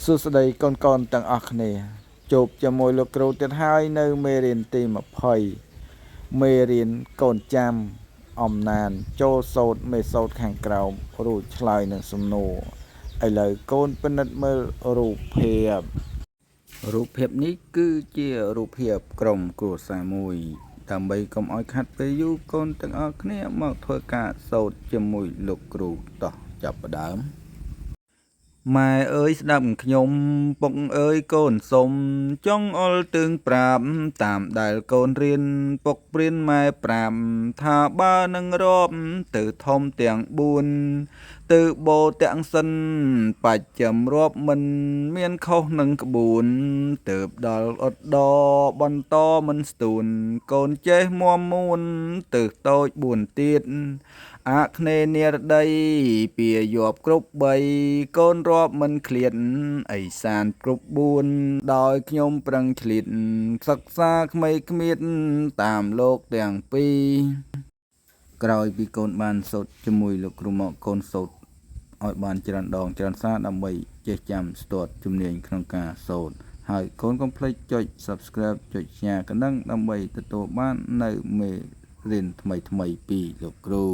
សួស្តីកូនកូនទាំងអស់គ្នាជួបជាមួយលោកគ្រូទៀតហើយនៅមេរៀនទី20មេរៀនកូនចាំអំណានចូលសូត្រមេសូត្រខាងក្រោមរួចឆ្លើយនឹងសំណួរឥឡូវកូនពិនិត្យមើលរូបភាពនេះគឺជារូបភាពក្រុមគ្រួសារមួយដើម្បីកុំឲ្យខាត់ពេលយូរកូនទាំងអស់គ្នាមកធ្វើការសូត្រជាមួយលោកគ្រូតោះចាប់ផ្ដើមម៉ែអើយស្ដាប់ខ្ញុំពុកអើយកូនសុំចង់អល់ទើងប្រាប់តាមដែលកូនរៀនពុកព្រានម៉ែប្រាប់ថាបើនឹងរាប់ទៅធំទាំង4ទៅបោទាំងសិនបច្ចចំរាប់មិនមានខុសនឹងក្បួនទៅដល់អត់ដបន្តមិនស្ទួនកូនចេះមាំមួនទៅតូច4ទៀតអាគ្នេយ៍និរដីពាយប់គ្រប់3កូនរាប់មិនឃ្លាតឥសានគ្រប់4ដោយខ្ញុំប្រឹងឆ្លៀតសិក្សាក្មេងគ្មៀតតាមលោកទាំងពីរក្រោយពីកូនបានសូត្រជាមួយលោកគ្រូមកកូនសូត្រឲ្យបានច្រើនដងច្រើនសារដើម្បីចេះចាំស្ទាត់ជំនាញក្នុងការសូត្រហើយកូនកុំភ្លេចចុច Subscribe ចុច Share កណ្ដឹងដើម្បីទទួលបាននៅមេរៀនថ្មីៗពីលោកគ្រូ